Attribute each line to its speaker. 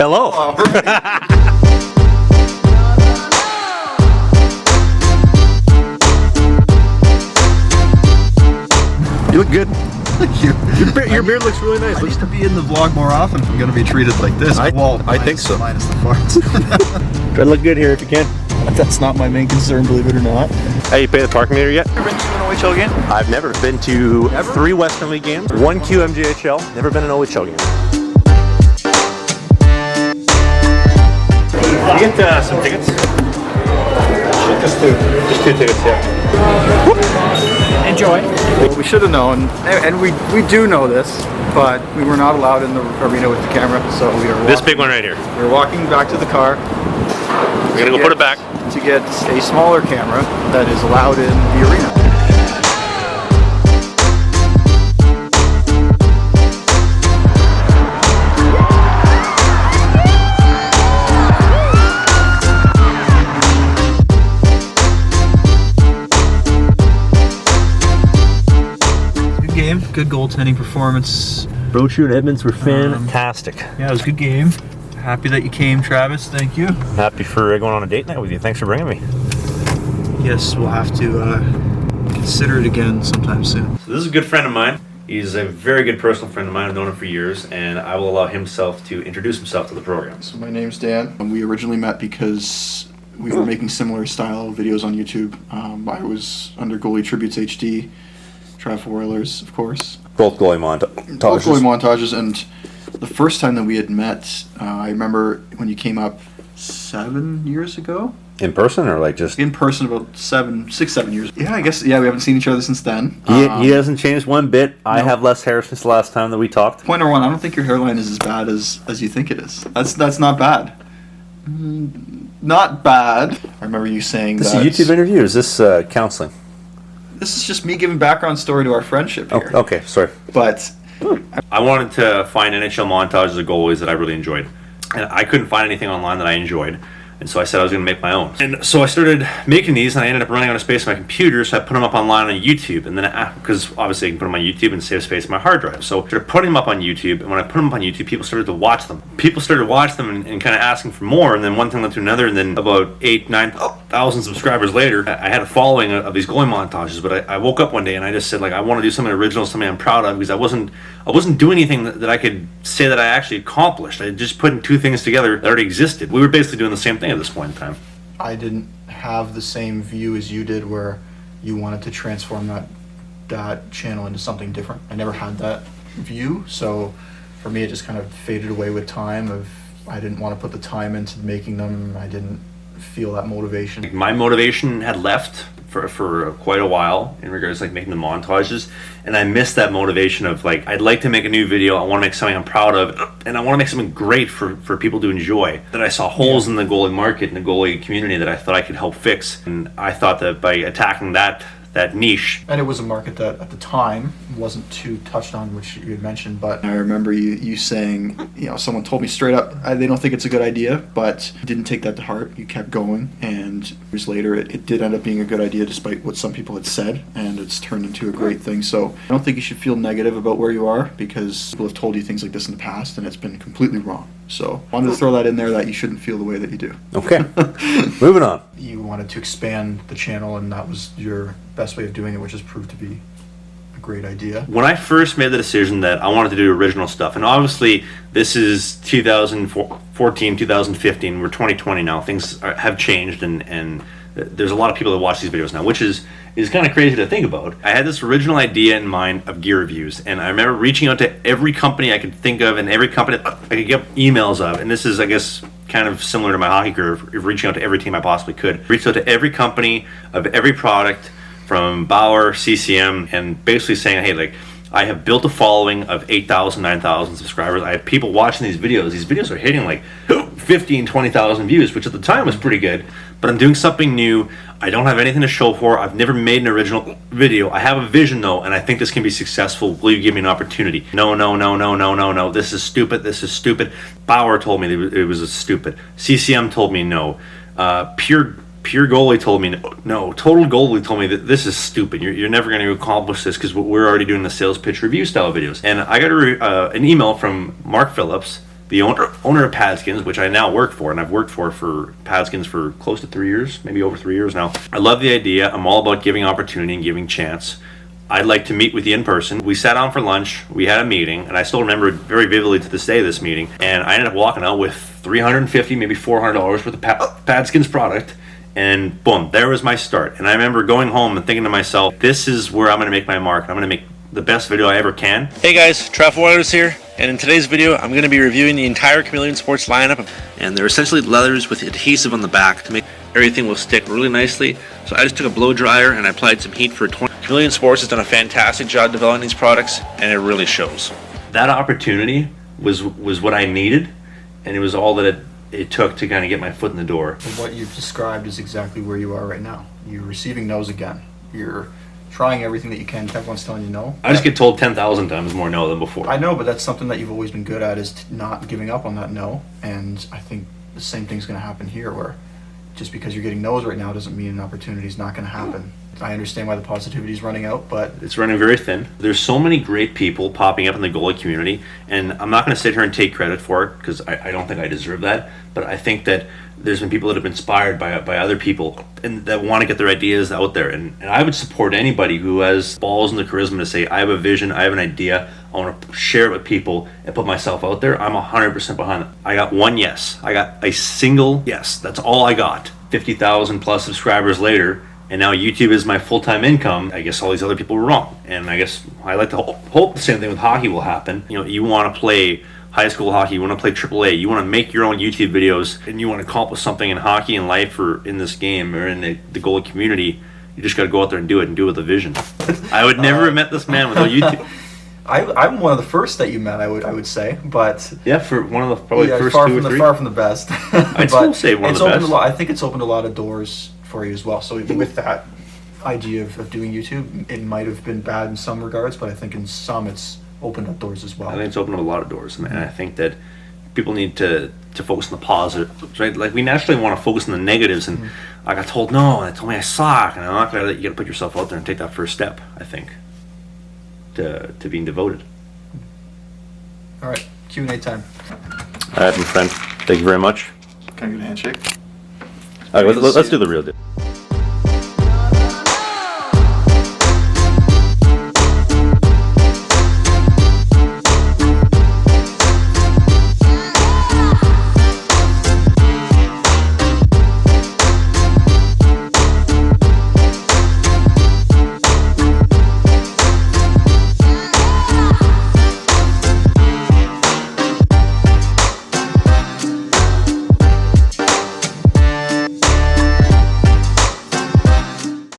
Speaker 1: Hello. You look good.
Speaker 2: Thank you.
Speaker 1: Your beard looks really nice.
Speaker 2: I need to be in the vlog more often if I'm going to be treated like this.
Speaker 1: I think so.
Speaker 2: Minus the farts.
Speaker 1: Try to look good here if you can.
Speaker 2: That's not my main concern, believe it or not.
Speaker 1: Hey, you pay the parking meter yet?
Speaker 2: Ever been to an OHL game?
Speaker 1: I've never been to
Speaker 2: Never?
Speaker 1: 3 Western League games, 1 QMJHL, never been an OHL game. You get some tickets? Just 2. Just 2 tickets, yeah.
Speaker 3: Enjoy.
Speaker 2: Well, we should have known, and we do know this, but we were not allowed in the arena with the camera, so we are
Speaker 1: This big one right here.
Speaker 2: We were walking back to the car.
Speaker 1: We're gonna go put it back.
Speaker 2: To get a smaller camera that is allowed in the arena. Good game, good goaltending performance.
Speaker 1: Brochu and Edmonds were fantastic.
Speaker 2: Yeah, it was a good game. Happy that you came, Travis. Thank you.
Speaker 1: Happy for going on a date night with you. Thanks for bringing me.
Speaker 2: Yes, we'll have to consider it again sometime soon.
Speaker 1: So this is a good friend of mine. He's a very good personal friend of mine. I've known him for years, and I will allow himself to introduce himself to the program.
Speaker 4: So my name's Dan. We originally met because we were making similar style videos on YouTube. I was under Goalie Tributes HD, Trav Oilers, of course.
Speaker 1: Both goalie montages.
Speaker 4: Both goalie montages, and the first time that we had met, I remember when you came up 7 years ago.
Speaker 1: In person or like just?
Speaker 4: In person about 6, 7 years. Yeah, I guess, yeah, we haven't seen each other since then.
Speaker 1: He hasn't changed one bit. I have less hair since the last time that we talked.
Speaker 4: Point number 1, I don't think your hairline is as bad as you think it is. That's not bad. Not bad. I remember you saying
Speaker 1: This
Speaker 4: that...
Speaker 1: is a YouTube interview or is this counseling?
Speaker 4: This is just me giving background story to our friendship here.
Speaker 1: Oh, okay, sorry.
Speaker 4: But
Speaker 1: I wanted to find NHL montages of goalies that I really enjoyed. And I couldn't find anything online that I enjoyed. And so I said I was going to make my own. And so I started making these, and I ended up running out of space on my computer, so I put them up online on YouTube. And then, because obviously I can put them on YouTube and save space on my hard drive. So I started putting them up on YouTube, and when I put them up on YouTube, people started to watch them. People started to watch them and kind of asking for more, and then one thing led to another, and then about 9,000 subscribers later, I had a following of these goalie montages. But I woke up one day and I just said, like, I want to do something original, something I'm proud of, because I wasn't doing anything that I could say that I actually accomplished. I just putting 2 things together that already existed. We were basically doing the same thing at this point in time.
Speaker 4: I didn't have the same view as you did where you wanted to transform that channel into something different. I never had that view, so for me it just kind of faded away with time. I didn't want to put the time into making them. I didn't feel that motivation.
Speaker 1: My motivation had left for quite a while in regards to like making the montages, and I missed that motivation of like, I'd like to make a new video, I want to make something I'm proud of, and I want to make something great for people to enjoy. That I saw holes in the goalie market and the goalie community that I thought I could help fix, and I thought that by attacking that niche.
Speaker 4: And it was a market that at the time wasn't too touched on, which you had mentioned, but I remember you saying, someone told me straight up, they don't think it's a good idea, but you didn't take that to heart. You kept going, and years later it did end up being a good idea despite what some people had said, and it's turned into a great thing. So I don't think you should feel negative about where you are, because people have told you things like this in the past and it's been completely wrong. So I wanted to throw that in there, that you shouldn't feel the way that you do.
Speaker 1: Okay. Moving on.
Speaker 4: You wanted to expand the channel, and that was your best way of doing it, which has proved to be a great idea.
Speaker 1: When I first made the decision that I wanted to do original stuff, and obviously this is 2014, 2015, we're 2020 now, things have changed, and there's a lot of people that watch these videos now, which is kind of crazy to think about. I had this original idea in mind of gear reviews, and I remember reaching out to every company I could think of, and every company I could get emails of, and this is, I guess, kind of similar to my hockey career, reaching out to every team I possibly could. Reached out to every company of every product, from Bauer, CCM, and basically saying, hey, like, I have built a following of 8,000, 9,000 subscribers. I have people watching these videos. These videos are hitting like 15, 20,000 views, which at the time was pretty good. But I'm doing something new. I don't have anything to show for. I've never made an original video. I have a vision though, and I think this can be successful. Will you give me an opportunity? No, no, no, no, no, no, no. This is stupid. This is stupid. Bauer told me it was stupid. CCM told me no. Pure Goalie told me no. Total Goalie told me that this is stupid. You're never going to accomplish this because we're already doing the sales pitch review style videos. And I got an email from Mark Phillips the owner of Padskins, which I now work for, and I've worked for Padskins for close to 3 years, maybe over 3 years now. I love the idea. I'm all about giving opportunity and giving chance. I'd like to meet with you in person. We sat down for lunch, we had a meeting, and I still remember it very vividly to this day, this meeting, and I ended up walking out with $350, maybe $400 worth of Padskins product, and boom, there was my start. And I remember going home and thinking to myself, this is where I'm going to make my mark. I'm going to make the best video I ever can.
Speaker 3: Hey guys, Travel Wireless here, and in today's video I'm going to be reviewing the entire Chameleon Sports lineup, and they're essentially leathers with adhesive on the back to make everything will stick really nicely. So I just took a blow dryer and I applied some heat for 20. Chameleon Sports has done a fantastic job developing these products, and it really shows.
Speaker 1: That opportunity was what I needed, and it was all that it took to kind of get my foot in the door.
Speaker 4: What you've described is exactly where you are right now. You're receiving no's again. You're trying everything that you can. Everyone's telling you no.
Speaker 1: I just get told 10,000 times more no than before.
Speaker 4: I know, but that's something that you've always been good at, is not giving up on that no. And I think the same thing's going to happen here, where just because you're getting no's right now doesn't mean an opportunity is not going to happen. I understand why the positivity is running out, but
Speaker 1: it's running very thin. There's so many great people popping up in the goalie community, and I'm not going to sit here and take credit for it because I don't think I deserve that. But I think that there's been people that have been inspired by other people and that want to get their ideas out there. And I would support anybody who has balls and the charisma to say, I have a vision, I have an idea, I want to share it with people and put myself out there. I'm 100% behind it. I got one yes. I got a single yes. That's all I got. 50,000 plus subscribers later, and now YouTube is my full-time income. I guess all these other people were wrong. And I guess I like to hope the same thing with hockey will happen. You know, you want to play high school hockey, you want to play AAA, you want to make your own YouTube videos, and you want to accomplish something in hockey and life or in this game or in the goalie community, you just got to go out there and do it with a vision. I would never have met this man without YouTube.
Speaker 4: I'm one of the first that you met, I would say, but
Speaker 1: Yeah, for one of the probably first
Speaker 4: far
Speaker 1: 2 or
Speaker 4: from
Speaker 1: 3.
Speaker 4: Far from the best.
Speaker 1: I'd still say one of the best.
Speaker 4: I think it's opened a lot of doors for you as well. So with that idea of doing YouTube, it might have been bad in some regards, but I think in some it's opened up doors as well.
Speaker 1: I think it's opened up a lot of doors, and I think that people need to focus on the positives, right? Like, we naturally want to focus on the negatives, and I got told no, and they told me I suck, and I'm not gonna. You got to put yourself out there and take that first step, I think, to being devoted.
Speaker 4: All right, Q&A time.
Speaker 1: All right, my friend. Thank you very much.
Speaker 4: Can I get a handshake?
Speaker 1: All right, let's do the real deal.